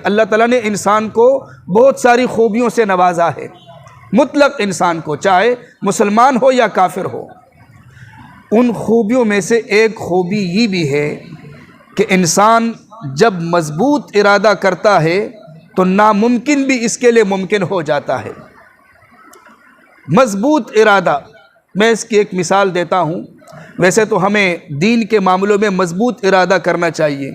اللہ تعالیٰ نے انسان کو بہت ساری خوبیوں سے نوازا ہے، مطلق انسان کو، چاہے مسلمان ہو یا کافر ہو۔ ان خوبیوں میں سے ایک خوبی یہ بھی ہے کہ انسان جب مضبوط ارادہ کرتا ہے تو ناممکن بھی اس کے لیے ممکن ہو جاتا ہے۔ مضبوط ارادہ، میں اس کی ایک مثال دیتا ہوں۔ ویسے تو ہمیں دین کے معاملوں میں مضبوط ارادہ کرنا چاہیے۔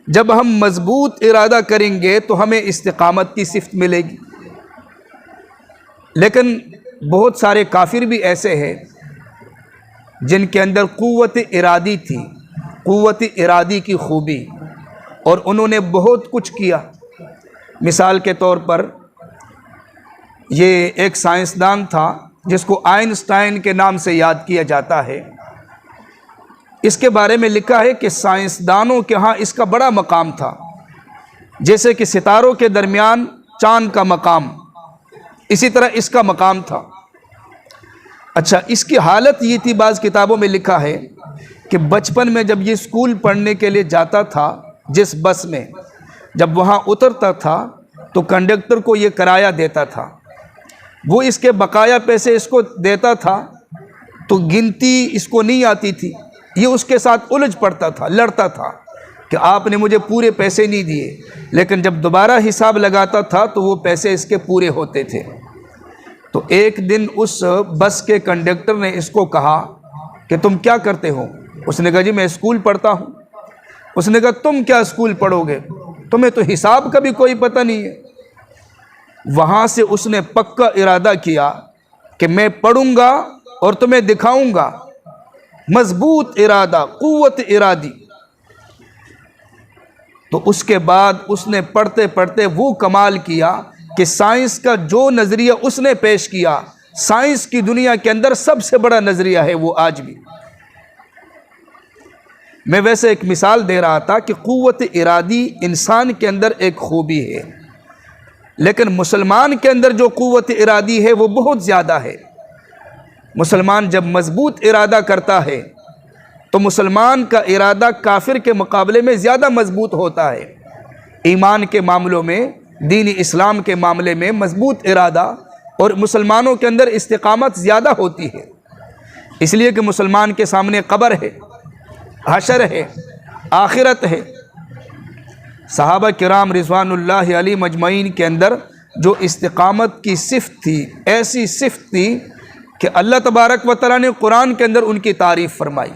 جب ہم مضبوط ارادہ کریں گے تو ہمیں استقامت کی صفت ملے گی، لیکن بہت سارے کافر بھی ایسے ہیں جن کے اندر قوت ارادی تھی، قوت ارادی کی خوبی، اور انہوں نے بہت کچھ کیا۔ مثال کے طور پر یہ ایک سائنسدان تھا جس کو آئنسٹائن کے نام سے یاد کیا جاتا ہے۔ اس کے بارے میں لکھا ہے کہ سائنسدانوں کے ہاں اس کا بڑا مقام تھا، جیسے کہ ستاروں کے درمیان چاند کا مقام، اسی طرح اس کا مقام تھا۔ اچھا، اس کی حالت یہ تھی، بعض کتابوں میں لکھا ہے کہ بچپن میں جب یہ اسکول پڑھنے کے لیے جاتا تھا، جس بس میں جب وہاں اترتا تھا تو کنڈکٹر کو یہ کرایہ دیتا تھا، وہ اس کے بقایا پیسے اس کو دیتا تھا، تو گنتی اس کو نہیں آتی تھی، یہ اس کے ساتھ الجھ پڑتا تھا، لڑتا تھا کہ آپ نے مجھے پورے پیسے نہیں دیے، لیکن جب دوبارہ حساب لگاتا تھا تو وہ پیسے اس کے پورے ہوتے تھے۔ تو ایک دن اس بس کے کنڈکٹر نے اس کو کہا کہ تم کیا کرتے ہو؟ اس نے کہا جی میں اسکول پڑھتا ہوں۔ اس نے کہا تم کیا اسکول پڑھو گے، تمہیں تو حساب کا بھی کوئی پتہ نہیں ہے۔ وہاں سے اس نے پکا ارادہ کیا کہ میں پڑھوں گا اور تمہیں دکھاؤں گا۔ مضبوط ارادہ، قوت ارادی۔ تو اس کے بعد اس نے پڑھتے پڑھتے وہ کمال کیا کہ سائنس کا جو نظریہ اس نے پیش کیا، سائنس کی دنیا کے اندر سب سے بڑا نظریہ ہے وہ آج بھی۔ میں ویسے ایک مثال دے رہا تھا کہ قوت ارادی انسان کے اندر ایک خوبی ہے، لیکن مسلمان کے اندر جو قوت ارادی ہے وہ بہت زیادہ ہے۔ مسلمان جب مضبوط ارادہ کرتا ہے تو مسلمان کا ارادہ کافر کے مقابلے میں زیادہ مضبوط ہوتا ہے۔ ایمان کے معاملوں میں، دین اسلام کے معاملے میں مضبوط ارادہ اور مسلمانوں کے اندر استقامت زیادہ ہوتی ہے، اس لیے کہ مسلمان کے سامنے قبر ہے، حشر ہے، آخرت ہے۔ صحابہ کرام رضوان اللہ علیہ مجمعین کے اندر جو استقامت کی صفت تھی، ایسی صفت تھی کہ اللہ تبارک و تعالیٰ نے قرآن کے اندر ان کی تعریف فرمائی،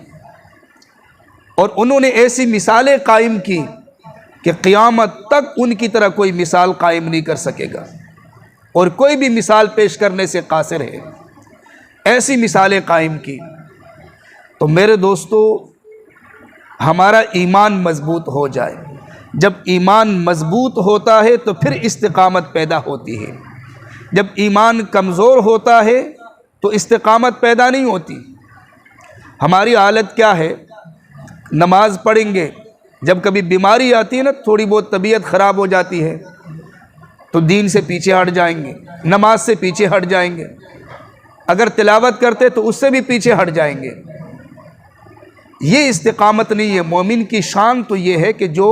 اور انہوں نے ایسی مثالیں قائم کی کہ قیامت تک ان کی طرح کوئی مثال قائم نہیں کر سکے گا، اور کوئی بھی مثال پیش کرنے سے قاصر ہے۔ ایسی مثالیں قائم کی۔ تو میرے دوستو، ہمارا ایمان مضبوط ہو جائے۔ جب ایمان مضبوط ہوتا ہے تو پھر استقامت پیدا ہوتی ہے۔ جب ایمان کمزور ہوتا ہے تو استقامت پیدا نہیں ہوتی۔ ہماری حالت کیا ہے؟ نماز پڑھیں گے، جب کبھی بیماری آتی ہے نا، تھوڑی بہت طبیعت خراب ہو جاتی ہے تو دین سے پیچھے ہٹ جائیں گے، نماز سے پیچھے ہٹ جائیں گے۔ اگر تلاوت کرتے تو اس سے بھی پیچھے ہٹ جائیں گے۔ یہ استقامت نہیں ہے۔ مومن کی شان تو یہ ہے کہ جو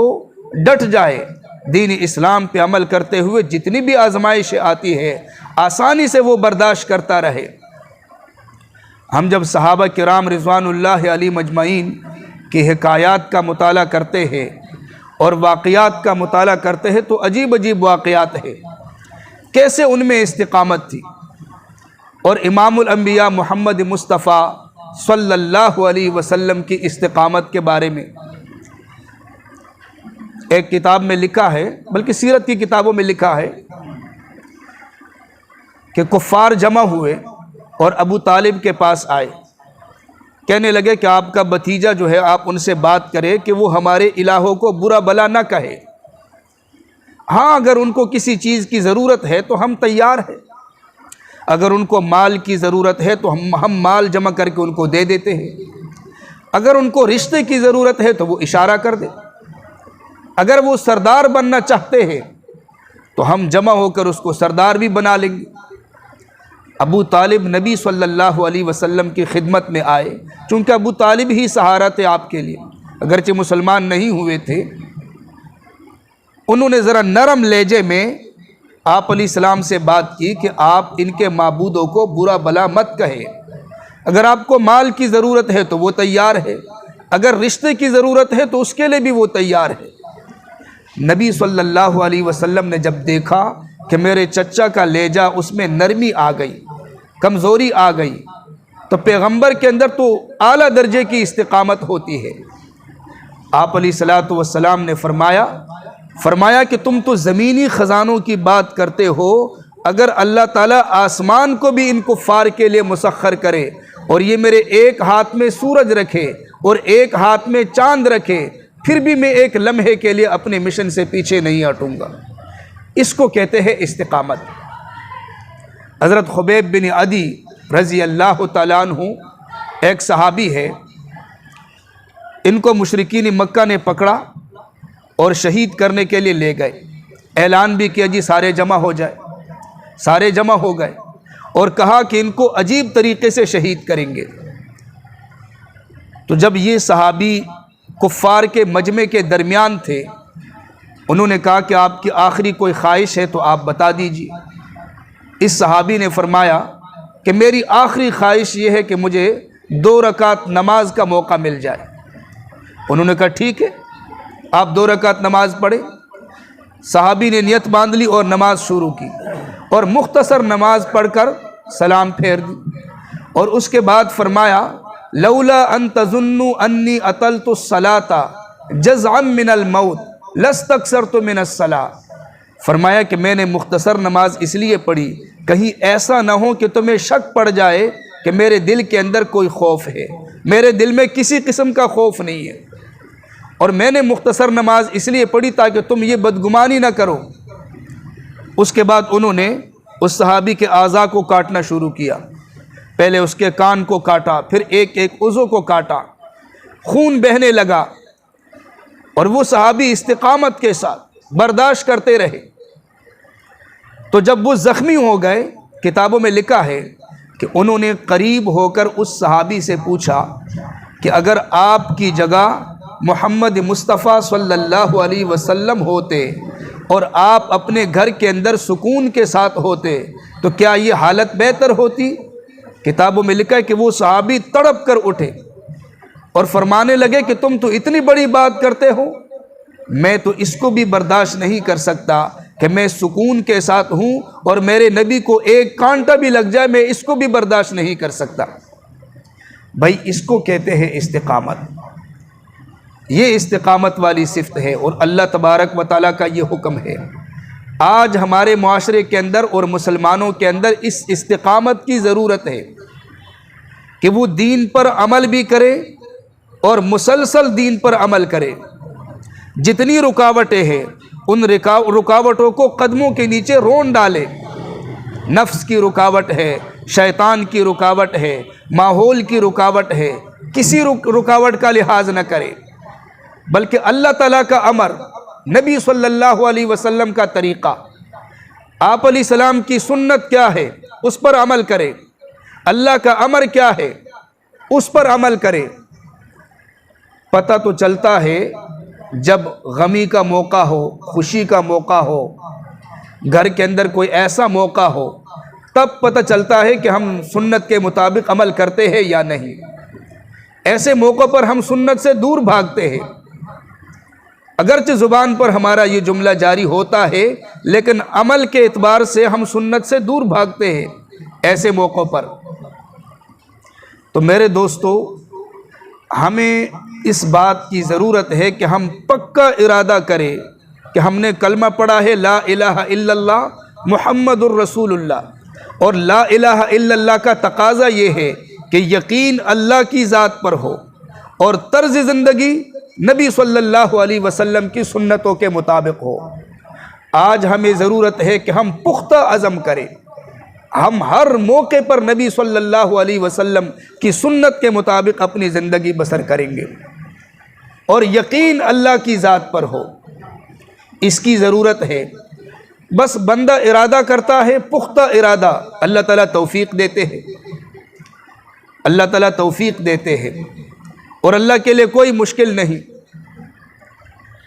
ڈٹ جائے دین اسلام پہ عمل کرتے ہوئے، جتنی بھی آزمائش آتی ہے آسانی سے وہ برداشت کرتا رہے۔ ہم جب صحابہ کرام رضوان اللہ علیہ مجمعین کی حکایات کا مطالعہ کرتے ہیں اور واقعات کا مطالعہ کرتے ہیں تو عجیب عجیب واقعات ہیں، کیسے ان میں استقامت تھی۔ اور امام الانبیاء محمد مصطفیٰ صلی اللہ علیہ وسلم کی استقامت کے بارے میں ایک کتاب میں لکھا ہے، بلکہ سیرت کی کتابوں میں لکھا ہے کہ کفار جمع ہوئے اور ابو طالب کے پاس آئے، کہنے لگے کہ آپ کا بھتیجا جو ہے، آپ ان سے بات کرے کہ وہ ہمارے الہوں کو برا بلا نہ کہے۔ ہاں، اگر ان کو کسی چیز کی ضرورت ہے تو ہم تیار ہیں، اگر ان کو مال کی ضرورت ہے تو ہم مال جمع کر کے ان کو دے دیتے ہیں، اگر ان کو رشتے کی ضرورت ہے تو وہ اشارہ کر دے، اگر وہ سردار بننا چاہتے ہیں تو ہم جمع ہو کر اس کو سردار بھی بنا لیں گے۔ ابو طالب نبی صلی اللہ علیہ وسلم کی خدمت میں آئے، چونکہ ابو طالب ہی سہارا تھے آپ کے لیے، اگرچہ مسلمان نہیں ہوئے تھے۔ انہوں نے ذرا نرم لہجے میں آپ علیہ السلام سے بات کی کہ آپ ان کے معبودوں کو برا بلا مت کہیں، اگر آپ کو مال کی ضرورت ہے تو وہ تیار ہے، اگر رشتے کی ضرورت ہے تو اس کے لیے بھی وہ تیار ہے۔ نبی صلی اللہ علیہ وسلم نے جب دیکھا کہ میرے چچا کا لہجہ اس میں نرمی آ گئی، کمزوری آ گئی، تو پیغمبر کے اندر تو اعلیٰ درجے کی استقامت ہوتی ہے۔ آپ علیہ الصلوۃ والسلام نے فرمایا کہ تم تو زمینی خزانوں کی بات کرتے ہو، اگر اللہ تعالیٰ آسمان کو بھی ان کفار کے لیے مسخر کرے اور یہ میرے ایک ہاتھ میں سورج رکھے اور ایک ہاتھ میں چاند رکھے، پھر بھی میں ایک لمحے کے لیے اپنے مشن سے پیچھے نہیں ہٹوں گا۔ اس کو کہتے ہیں استقامت۔ حضرت خبیب بن عدی رضی اللہ تعالیٰ عنہ ایک صحابی ہے، ان کو مشرکین مکہ نے پکڑا اور شہید کرنے کے لیے لے گئے۔ اعلان بھی کیا جی سارے جمع ہو جائے، سارے جمع ہو گئے اور کہا کہ ان کو عجیب طریقے سے شہید کریں گے۔ تو جب یہ صحابی کفار کے مجمع کے درمیان تھے، انہوں نے کہا کہ آپ کی آخری کوئی خواہش ہے تو آپ بتا دیجیے۔ اس صحابی نے فرمایا کہ میری آخری خواہش یہ ہے کہ مجھے 2 رکعت نماز کا موقع مل جائے۔ انہوں نے کہا ٹھیک ہے، آپ 2 رکعت نماز پڑھیں۔ صحابی نے نیت باندھ لی اور نماز شروع کی اور مختصر نماز پڑھ کر سلام پھیر دی، اور اس کے بعد فرمایا لولا ان تظنوا انی اطلت الصلاۃ جزعا من الموت لاستکثرت من الصلاۃ۔ فرمایا کہ میں نے مختصر نماز اس لیے پڑھی کہیں ایسا نہ ہو کہ تمہیں شک پڑ جائے کہ میرے دل کے اندر کوئی خوف ہے، میرے دل میں کسی قسم کا خوف نہیں ہے، اور میں نے مختصر نماز اس لیے پڑھی تاکہ تم یہ بدگمانی نہ کرو۔ اس کے بعد انہوں نے اس صحابی کے اعضاء کو کاٹنا شروع کیا، پہلے اس کے کان کو کاٹا، پھر ایک ایک عضو کو کاٹا، خون بہنے لگا، اور وہ صحابی استقامت کے ساتھ برداشت کرتے رہے۔ تو جب وہ زخمی ہو گئے، کتابوں میں لکھا ہے کہ انہوں نے قریب ہو کر اس صحابی سے پوچھا کہ اگر آپ کی جگہ محمد مصطفیٰ صلی اللہ علیہ وسلم ہوتے اور آپ اپنے گھر کے اندر سکون کے ساتھ ہوتے تو کیا یہ حالت بہتر ہوتی؟ کتابوں میں لکھا ہے کہ وہ صحابی تڑپ کر اٹھے اور فرمانے لگے کہ تم تو اتنی بڑی بات کرتے ہو، میں تو اس کو بھی برداشت نہیں کر سکتا کہ میں سکون کے ساتھ ہوں اور میرے نبی کو ایک کانٹا بھی لگ جائے، میں اس کو بھی برداشت نہیں کر سکتا۔ بھائی اس کو کہتے ہیں استقامت، یہ استقامت والی صفت ہے، اور اللہ تبارک و تعالیٰ کا یہ حکم ہے۔ آج ہمارے معاشرے کے اندر اور مسلمانوں کے اندر اس استقامت کی ضرورت ہے کہ وہ دین پر عمل بھی کرے اور مسلسل دین پر عمل کرے۔ جتنی رکاوٹیں ہیں ان رکاوٹوں کو قدموں کے نیچے رون ڈالے۔ نفس کی رکاوٹ ہے، شیطان کی رکاوٹ ہے، ماحول کی رکاوٹ ہے، کسی رکاوٹ کا لحاظ نہ کرے، بلکہ اللہ تعالیٰ کا امر، نبی صلی اللہ علیہ وسلم کا طریقہ، آپ علیہ السلام کی سنت کیا ہے اس پر عمل کرے، اللہ کا امر کیا ہے اس پر عمل کرے۔ پتہ تو چلتا ہے جب غمی کا موقع ہو، خوشی کا موقع ہو، گھر کے اندر کوئی ایسا موقع ہو، تب پتہ چلتا ہے کہ ہم سنت کے مطابق عمل کرتے ہیں یا نہیں۔ ایسے موقع پر ہم سنت سے دور بھاگتے ہیں، اگرچہ زبان پر ہمارا یہ جملہ جاری ہوتا ہے لیکن عمل کے اعتبار سے ہم سنت سے دور بھاگتے ہیں ایسے موقعوں پر۔ تو میرے دوستو، ہمیں اس بات کی ضرورت ہے کہ ہم پکا ارادہ کریں کہ ہم نے کلمہ پڑھا ہے لا الہ الا اللہ محمد الرسول اللہ، اور لا الہ الا اللہ کا تقاضا یہ ہے کہ یقین اللہ کی ذات پر ہو اور طرز زندگی نبی صلی اللہ علیہ وسلم کی سنتوں کے مطابق ہو۔ آج ہمیں ضرورت ہے کہ ہم پختہ عزم کریں، ہم ہر موقع پر نبی صلی اللہ علیہ وسلم کی سنت کے مطابق اپنی زندگی بسر کریں گے، اور یقین اللہ کی ذات پر ہو، اس کی ضرورت ہے۔ بس بندہ ارادہ کرتا ہے، پختہ ارادہ، اللہ تعالیٰ توفیق دیتے ہیں، اللہ تعالیٰ توفیق دیتے ہیں، اور اللہ کے لیے کوئی مشکل نہیں۔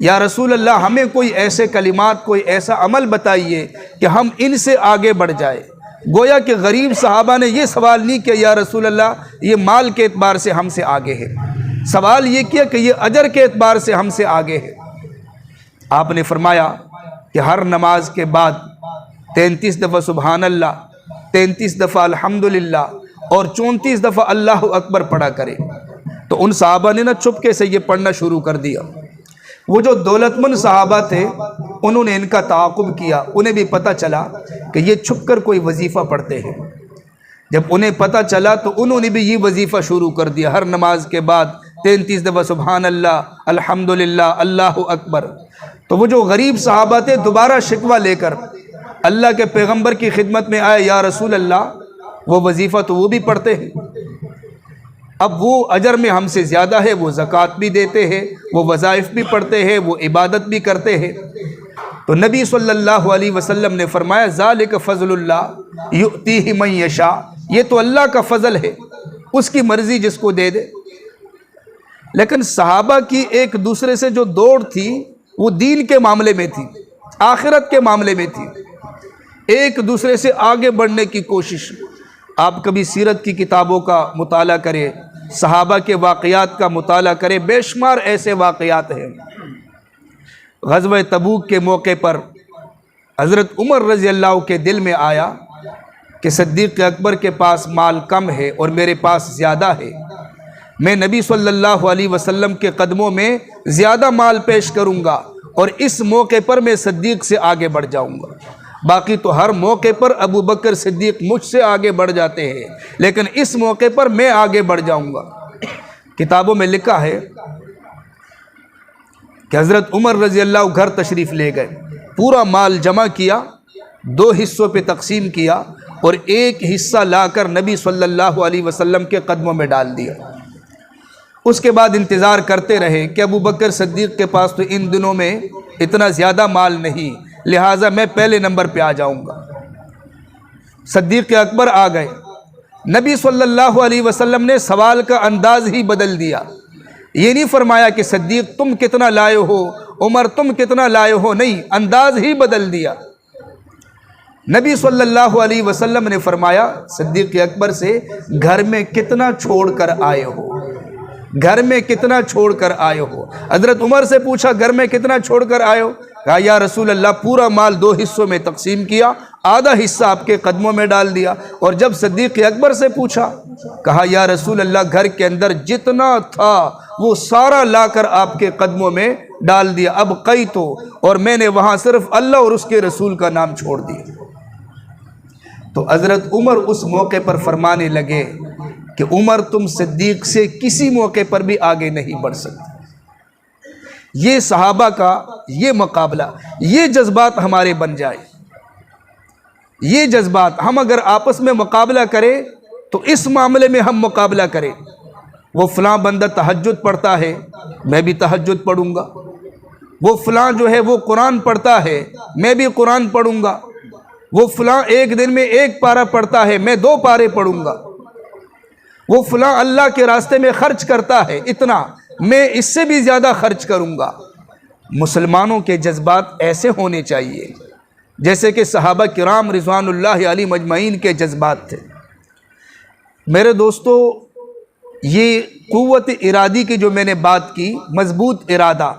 یا رسول اللہ ہمیں کوئی ایسے کلمات، کوئی ایسا عمل بتائیے کہ ہم ان سے آگے بڑھ جائے۔ گویا کہ غریب صحابہ نے یہ سوال نہیں کیا یا رسول اللہ یہ مال کے اعتبار سے ہم سے آگے ہے، سوال یہ کیا کہ یہ اجر کے اعتبار سے ہم سے آگے ہے۔ آپ نے فرمایا کہ ہر نماز کے بعد 33 دفعہ سبحان اللہ، 33 دفعہ الحمدللہ اور 34 دفعہ اللہ اکبر پڑھا کرے۔ تو ان صحابہ نے چپکے سے یہ پڑھنا شروع کر دیا۔ وہ جو دولت مند صحابہ تھے انہوں نے ان کا تعاقب کیا، انہیں بھی پتہ چلا کہ یہ چھپ کر کوئی وظیفہ پڑھتے ہیں۔ جب انہیں پتہ چلا تو انہوں نے بھی یہ وظیفہ شروع کر دیا، ہر نماز کے بعد 33 دفعہ سبحان اللہ، الحمدللہ، اللہ اکبر۔ تو وہ جو غریب صحابہ تھے دوبارہ شکوہ لے کر اللہ کے پیغمبر کی خدمت میں آئے، یا رسول اللہ وہ وظیفہ تو وہ بھی پڑھتے ہیں، اب وہ اجر میں ہم سے زیادہ ہے، وہ زکوٰۃ بھی دیتے ہیں، وہ وظائف بھی پڑھتے ہیں، وہ عبادت بھی کرتے ہیں۔ تو نبی صلی اللہ علیہ وسلم نے فرمایا ذالک فضل اللہ یؤتیہ من یشاء، یہ تو اللہ کا فضل ہے، اس کی مرضی جس کو دے دے۔ لیکن صحابہ کی ایک دوسرے سے جو دوڑ تھی وہ دین کے معاملے میں تھی، آخرت کے معاملے میں تھی، ایک دوسرے سے آگے بڑھنے کی کوشش۔ آپ کبھی سیرت کی کتابوں کا مطالعہ کریں، صحابہ کے واقعات کا مطالعہ کریں، بے شمار ایسے واقعات ہیں۔ غزوہ تبوک کے موقع پر حضرت عمر رضی اللہ کے دل میں آیا کہ صدیق اکبر کے پاس مال کم ہے اور میرے پاس زیادہ ہے، میں نبی صلی اللہ علیہ وسلم کے قدموں میں زیادہ مال پیش کروں گا اور اس موقع پر میں صدیق سے آگے بڑھ جاؤں گا۔ باقی تو ہر موقع پر ابو بکر صدیق مجھ سے آگے بڑھ جاتے ہیں، لیکن اس موقع پر میں آگے بڑھ جاؤں گا۔ کتابوں میں لکھا ہے کہ حضرت عمر رضی اللہ گھر تشریف لے گئے، پورا مال جمع کیا، 2 حصوں پہ تقسیم کیا اور ایک حصہ لا کر نبی صلی اللہ علیہ وسلم کے قدموں میں ڈال دیا۔ اس کے بعد انتظار کرتے رہے کہ ابو بکر صدیق کے پاس تو ان دنوں میں اتنا زیادہ مال نہیں، لہٰذا میں پہلے نمبر پہ آ جاؤں گا۔ صدیق اکبر آ گئے، نبی صلی اللہ علیہ وسلم نے سوال کا انداز ہی بدل دیا، یہ نہیں فرمایا کہ صدیق تم کتنا لائے ہو، عمر تم کتنا لائے ہو، نہیں، انداز ہی بدل دیا۔ نبی صلی اللہ علیہ وسلم نے فرمایا صدیق اکبر سے گھر میں کتنا چھوڑ کر آئے ہو، گھر میں کتنا چھوڑ کر آئے ہو۔ حضرت عمر سے پوچھا گھر میں کتنا چھوڑ کر آئے ہو؟ کہا یا رسول اللہ پورا مال 2 حصوں میں تقسیم کیا، آدھا حصہ آپ کے قدموں میں ڈال دیا۔ اور جب صدیق اکبر سے پوچھا کہا یا رسول اللہ گھر کے اندر جتنا تھا وہ سارا لا کر آپ کے قدموں میں ڈال دیا، اب قئی تو، اور میں نے وہاں صرف اللہ اور اس کے رسول کا نام چھوڑ دیا۔ تو حضرت عمر اس موقع پر فرمانے لگے کہ عمر تم صدیق سے کسی موقع پر بھی آگے نہیں بڑھ سکتے۔ یہ صحابہ کا یہ مقابلہ، یہ جذبات ہمارے بن جائے، یہ جذبات ہم اگر آپس میں مقابلہ کریں تو اس معاملے میں ہم مقابلہ کریں، وہ فلاں بندہ تہجد پڑھتا ہے میں بھی تہجد پڑھوں گا، وہ فلاں جو ہے وہ قرآن پڑھتا ہے میں بھی قرآن پڑھوں گا، وہ فلاں ایک دن میں 1 پارہ پڑھتا ہے میں 2 پارے پڑھوں گا، وہ فلاں اللہ کے راستے میں خرچ کرتا ہے اتنا، میں اس سے بھی زیادہ خرچ کروں گا۔ مسلمانوں کے جذبات ایسے ہونے چاہیے جیسے کہ صحابہ کرام رضوان اللہ علیہم اجمعین کے جذبات تھے۔ میرے دوستو، یہ قوت ارادی کی جو میں نے بات کی، مضبوط ارادہ،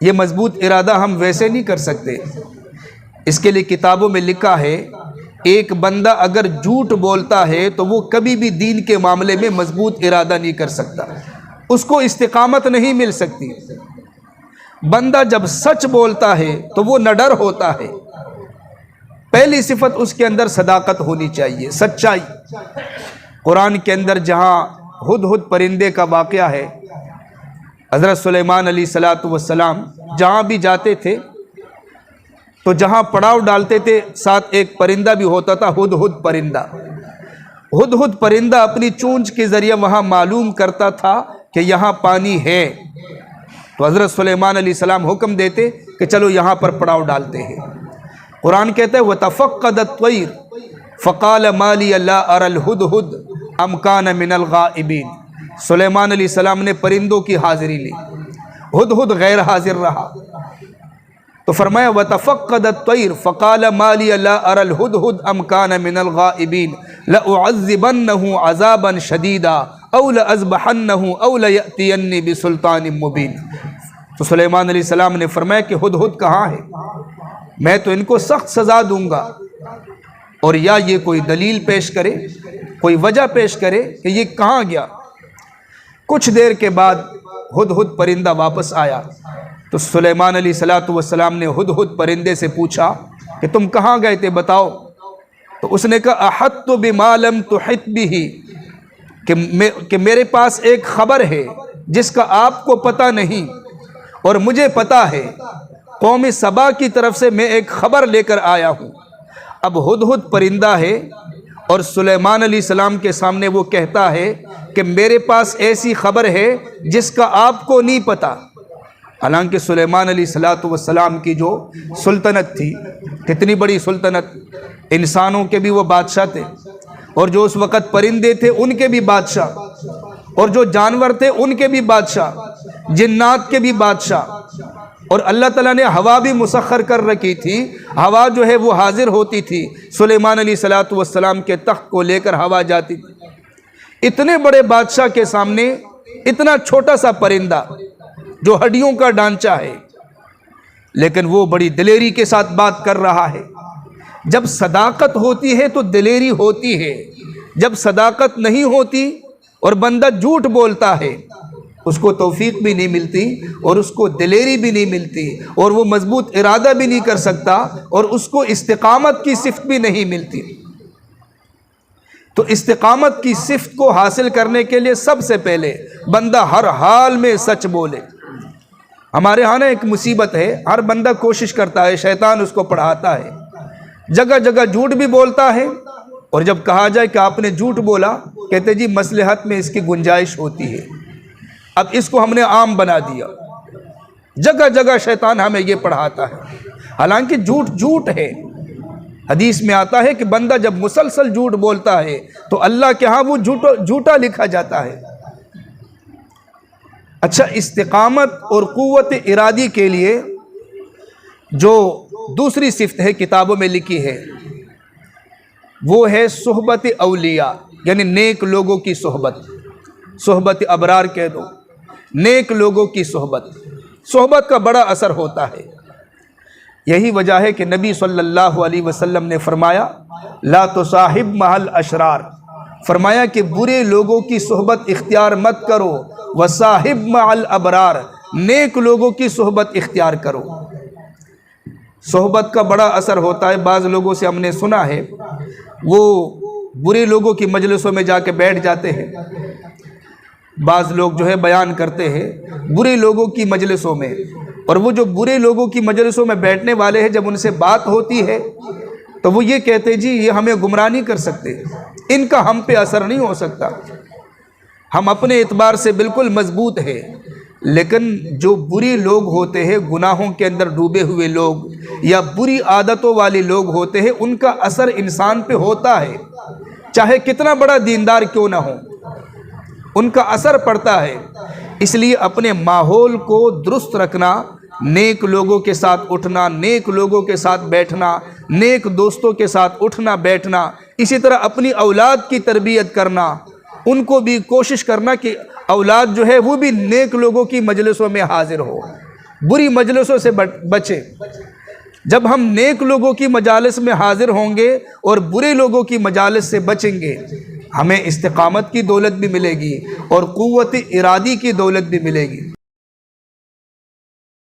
یہ مضبوط ارادہ ہم ویسے نہیں کر سکتے۔ اس کے لیے کتابوں میں لکھا ہے ایک بندہ اگر جھوٹ بولتا ہے تو وہ کبھی بھی دین کے معاملے میں مضبوط ارادہ نہیں کر سکتا، اس کو استقامت نہیں مل سکتی۔ بندہ جب سچ بولتا ہے تو وہ نڈر ہوتا ہے، پہلی صفت اس کے اندر صداقت ہونی چاہیے، سچائی۔ قرآن کے اندر جہاں ہدہد پرندے کا واقعہ ہے، حضرت سلیمان علیہ السلام جہاں بھی جاتے تھے تو جہاں پڑاؤ ڈالتے تھے ساتھ ایک پرندہ بھی ہوتا تھا، ہدہد پرندہ۔ ہدہد پرندہ اپنی چونچ کے ذریعے وہاں معلوم کرتا تھا کہ یہاں پانی ہے، تو حضرت سلیمان علیہ السلام حکم دیتے کہ چلو یہاں پر پڑاؤ ڈالتے ہیں۔ قرآن کہتا ہے وَتَفَقَّدَ الطَّيْرُ فَقَالَ مَا لِيَ لَا أَرَى الْهُدْهُدْ أَمْ كَانَ مِنَ الْغَائِبِينَ۔ سلیمان علیہ السلام نے پرندوں کی حاضری لی، ہدہد غیر حاضر رہا تو فرمایا وَتَفَقَّدَ الطَّيْرُ فَقَالَ مَا لِيَ لَا أَرَى الْهُدْهُدْ أَمْ كَانَ مِنَ الْغَائِبِينَ لَأُعَذِّبَنَّهُ عَذَابًا شَدِيدًا أَوْ لَأَذْبَحَنَّهُ أَوْ لَيَأْتِيَنِّي بِسُلْطَانٍ مُبِينٍ۔ تو سلیمان علیہ السلام نے فرمایا کہ ہدہد کہاں ہے، میں تو ان کو سخت سزا دوں گا، اور یا یہ کوئی دلیل پیش کرے، کوئی وجہ پیش کرے کہ یہ کہاں گیا۔ کچھ دیر کے بعد ہدہد پرندہ واپس آیا تو سلیمان علیہ السلام نے ہدہد پرندے سے پوچھا کہ تم کہاں گئے تھے بتاؤ، تو اس نے کہا احطت بما لم تحط به، کہ میرے پاس ایک خبر ہے جس کا آپ کو پتہ نہیں اور مجھے پتہ ہے، قوم سبا کی طرف سے میں ایک خبر لے کر آیا ہوں۔ اب ہدہد پرندہ ہے اور سلیمان علیہ السلام کے سامنے وہ کہتا ہے کہ میرے پاس ایسی خبر ہے جس کا آپ کو نہیں پتہ۔ حالانکہ سلیمان علیہ السلام کی جو سلطنت تھی، کتنی بڑی سلطنت، انسانوں کے بھی وہ بادشاہ تھے، اور جو اس وقت پرندے تھے ان کے بھی بادشاہ، اور جو جانور تھے ان کے بھی بادشاہ، جنات کے بھی بادشاہ، اور اللہ تعالیٰ نے ہوا بھی مسخر کر رکھی تھی۔ ہوا جو ہے وہ حاضر ہوتی تھی، سلیمان علیہ السلام کے تخت کو لے کر ہوا جاتی تھی۔ اتنے بڑے بادشاہ کے سامنے اتنا چھوٹا سا پرندہ جو ہڈیوں کا ڈھانچہ ہے، لیکن وہ بڑی دلیری کے ساتھ بات کر رہا ہے۔ جب صداقت ہوتی ہے تو دلیری ہوتی ہے، جب صداقت نہیں ہوتی اور بندہ جھوٹ بولتا ہے، اس کو توفیق بھی نہیں ملتی اور اس کو دلیری بھی نہیں ملتی اور وہ مضبوط ارادہ بھی نہیں کر سکتا اور اس کو استقامت کی صفت بھی نہیں ملتی۔ تو استقامت کی صفت کو حاصل کرنے کے لیے سب سے پہلے بندہ ہر حال میں سچ بولے۔ ہمارے ہاں نا ایک مصیبت ہے، ہر بندہ کوشش کرتا ہے، شیطان اس کو پڑھاتا ہے، جگہ جگہ جھوٹ بھی بولتا ہے، اور جب کہا جائے کہ آپ نے جھوٹ بولا، کہتے جی مصلحت میں اس کی گنجائش ہوتی ہے، اب اس کو ہم نے عام بنا دیا۔ جگہ جگہ شیطان ہمیں یہ پڑھاتا ہے، حالانکہ جھوٹ جھوٹ ہے۔ حدیث میں آتا ہے کہ بندہ جب مسلسل جھوٹ بولتا ہے تو اللہ کے ہاں وہ جھوٹا لکھا جاتا ہے۔ اچھا، استقامت اور قوت ارادی کے لیے جو دوسری صفت ہے کتابوں میں لکھی ہے وہ ہے صحبت اولیاء، یعنی نیک لوگوں کی صحبت، صحبت ابرار کہہ دو، نیک لوگوں کی صحبت کا بڑا اثر ہوتا ہے۔ یہی وجہ ہے کہ نبی صلی اللہ علیہ وسلم نے فرمایا لا تصاحب مع الاشرار، فرمایا کہ برے لوگوں کی صحبت اختیار مت کرو، وصاحب مع الابرار، نیک لوگوں کی صحبت اختیار کرو۔ صحبت کا بڑا اثر ہوتا ہے۔ بعض لوگوں سے ہم نے سنا ہے وہ برے لوگوں کی مجلسوں میں جا کے بیٹھ جاتے ہیں، بعض لوگ جو ہے بیان کرتے ہیں برے لوگوں کی مجلسوں میں، اور وہ جو برے لوگوں کی مجلسوں میں بیٹھنے والے ہیں جب ان سے بات ہوتی ہے تو وہ یہ کہتے جی یہ ہمیں گمراہ نہیں کر سکتے، ان کا ہم پہ اثر نہیں ہو سکتا، ہم اپنے اعتبار سے بالکل مضبوط ہیں۔ لیکن جو بری لوگ ہوتے ہیں، گناہوں کے اندر ڈوبے ہوئے لوگ یا بری عادتوں والے لوگ ہوتے ہیں، ان کا اثر انسان پہ ہوتا ہے، چاہے کتنا بڑا دیندار کیوں نہ ہو، ان کا اثر پڑتا ہے۔ اس لیے اپنے ماحول کو درست رکھنا، نیک لوگوں کے ساتھ اٹھنا، نیک لوگوں کے ساتھ بیٹھنا، نیک دوستوں کے ساتھ اٹھنا بیٹھنا، اسی طرح اپنی اولاد کی تربیت کرنا، ان کو بھی کوشش کرنا کہ اولاد جو ہے وہ بھی نیک لوگوں کی مجلسوں میں حاضر ہو، بری مجلسوں سے بچے۔ جب ہم نیک لوگوں کی مجالس میں حاضر ہوں گے اور برے لوگوں کی مجالس سے بچیں گے، ہمیں استقامت کی دولت بھی ملے گی اور قوت ارادی کی دولت بھی ملے گی۔